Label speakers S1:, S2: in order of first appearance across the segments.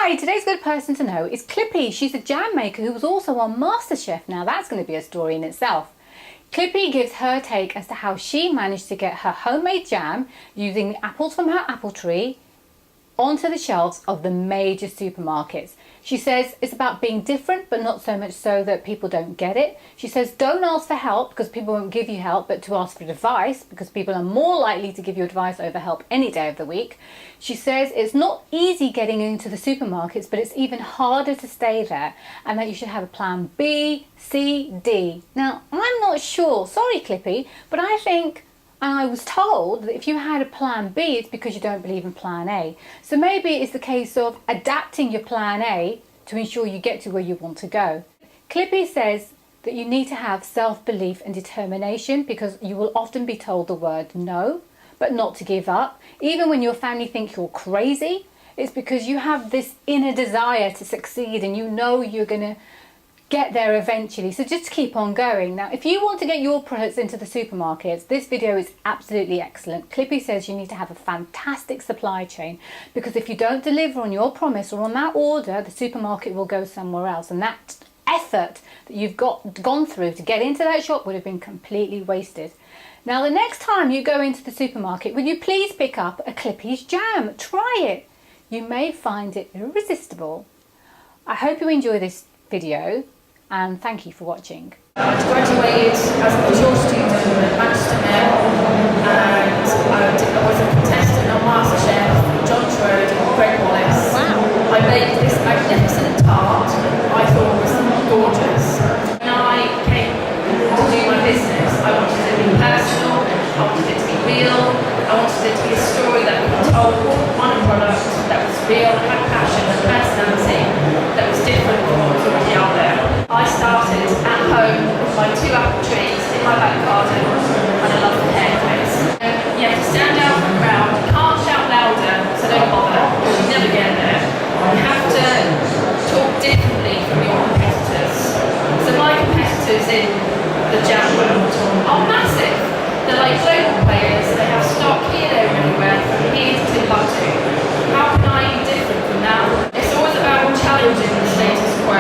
S1: Hi, today's good person to know is Clippy. She's a jam maker who was also on MasterChef. Now that's going to be a story in itself. Clippy gives her take as to how she managed to get her homemade jam using the apples from her apple tree onto the shelves of the major supermarkets. She says it's about being different, but not so much so that people don't get it. She says don't ask for help because people won't give you help, but to ask for advice because people are more likely to give you advice over help any day of the week. She says it's not easy getting into the supermarkets, but it's even harder to stay there, and that you should have a plan B, C, D. Now, I'm not sure, sorry Clippy, but I think I was told that if you had a plan B, it's because you don't believe in plan A. So maybe it's the case of adapting your plan A to ensure you get to where you want to go. Clippy says that you need to have self-belief and determination because you will often be told the word no, but not to give up. Even when your family think you're crazy, it's because you have this inner desire to succeed and you know you're going to get there eventually, so just keep on going. Now, if you want to get your products into the supermarkets, this video is absolutely excellent. Clippy says you need to have a fantastic supply chain because if you don't deliver on your promise or on that order, the supermarket will go somewhere else, and that effort that you've gone through to get into that shop would have been completely wasted. Now, the next time you go into the supermarket, will you please pick up a Clippy's jam? Try it. You may find it irresistible. I hope you enjoy this video, and thank you for watching.
S2: I graduated as a mature student at Manchester and I was a contestant on MasterChef, John Schroed and Greg Wallace.
S1: Wow.
S2: I made this magnificent tart I thought was gorgeous. When I came to do my business, I wanted it to be personal, I wanted it to be real, I wanted it to be a story that we told on a product that was real, that had passion and personality, that was different from what was already out there. I started at home with my 2 apple trees in my back garden and I love the haircuts. You have to stand out from the crowd, you can't shout louder, so don't bother, you never get there. You have to talk differently from your competitors. So my competitors in the jam world are massive. They're like global players, they have stock here, there and everywhere, from here to Timbuktu. How can I be different from that? It's always about challenging the status quo.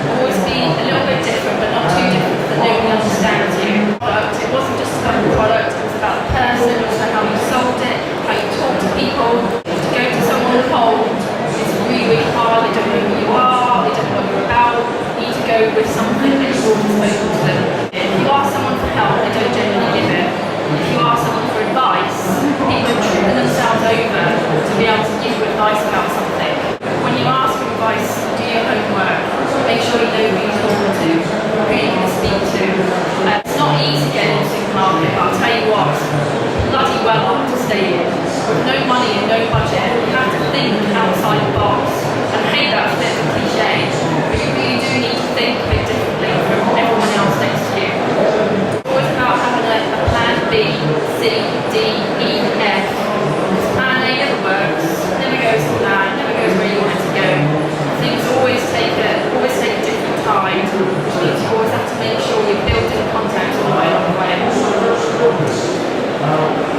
S2: Always be a little bit different, but not too different that nobody understands you. It wasn't just about the product, it was about the person, also how you sold it, how you talk to people. To go to someone cold is really, really hard. They don't know who you are, they don't know what you're about. You need to go with something that you've already spoken to them. If you ask someone for help, they don't generally give it. If you ask someone for advice, people are tripping themselves over to be able to give you advice about something. When you ask for advice, do your homework. Make sure you know who you're talking to, who you're going to speak to. It's not easy getting into the supermarket, but I'll tell you what, bloody well hard to stay in. With no money and no budget, you have to think outside the box. And I hate that, a bit of a cliche, but you really do need to think a bit differently from everyone else next to you. It's always about having a plan B, C, D, E, F. Because plan A never works, never goes to plan, never goes where you want it to go. Things always take a different time, which means you always have to make sure you're building contacts all the way along the way.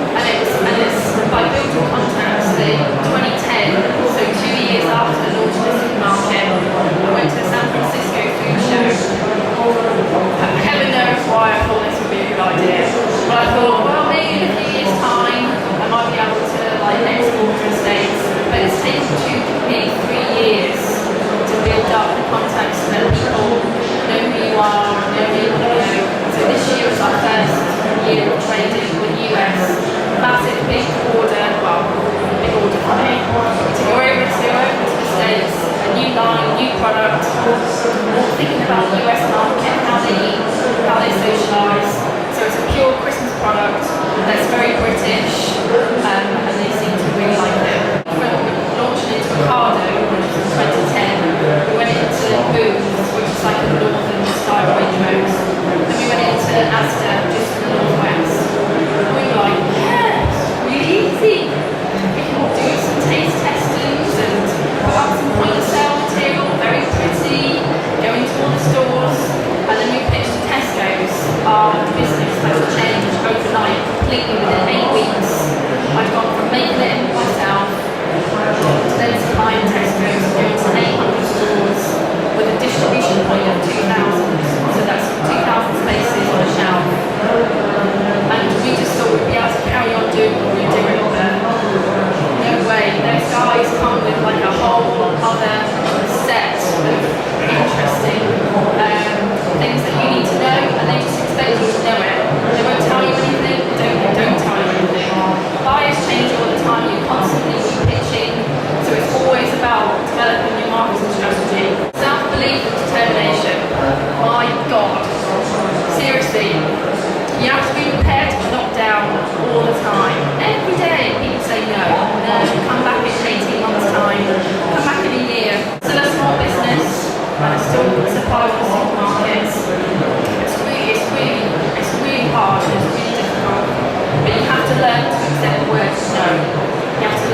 S2: And it's by building contacts that in 2010, so 2 years after the launch of the supermarket, I went to the San Francisco food show. Heaven knows why I thought this would be a good idea. But I thought, well, maybe in a few years' time, I might be able to export to the States. But it's taken me 3 years to build up the contacts so that people know who you are and know who you want to go. So this year was our first year of trading with the US. Massive, big order for me. To go over to the States, a new line, new product, all thinking about the US market, how they eat, how they socialise. So it's a pure Christmas product that's very British, and they seem to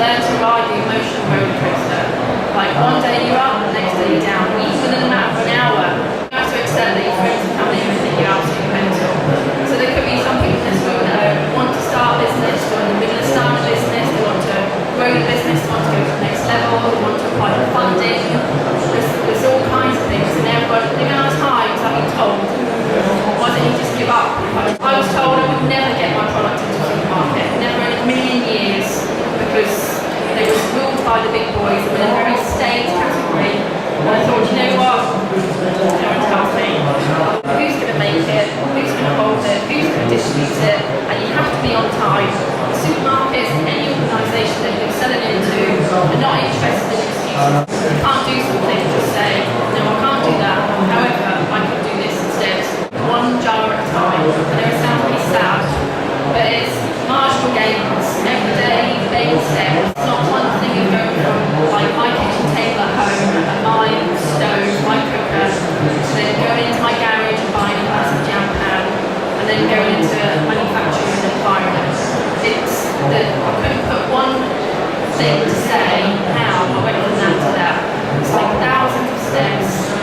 S2: learn to ride the emotional roller coaster. Like one day you're up, the next day you're down, even within a matter of an hour. You have to accept that your friends and family and everything you're absolutely mental. So there could be some people in this room that want to start a business, or in the middle of starting a business, they want to grow the business, they want to go to the next level, they want to apply for funding. There's all kinds of things, and everybody, the amount of times I've been told, why don't you just give up? I was told I would never get my product into the supermarket, never in a million years, because they were ruled by the big boys in a very state category. And I thought, you know what? No one tells me who's going to make it, who's going to hold it, who's going to distribute it, and you have to be on time. The supermarkets and any organisation that you're selling into are not interested in excuses. You can't do something and just say, no, I can't do that. However, I can do this instead. One jar at a time. I know it sounds really sad, but it's marginal gains. Every day, baby steps. It's not one thing you go from like my kitchen table at home and my stove, my cooker, to then going into my garage and buying a massive jam pan, and then going into manufacturing environment. It's that I couldn't put one thing to say how I went from that to that. It's like thousands of steps.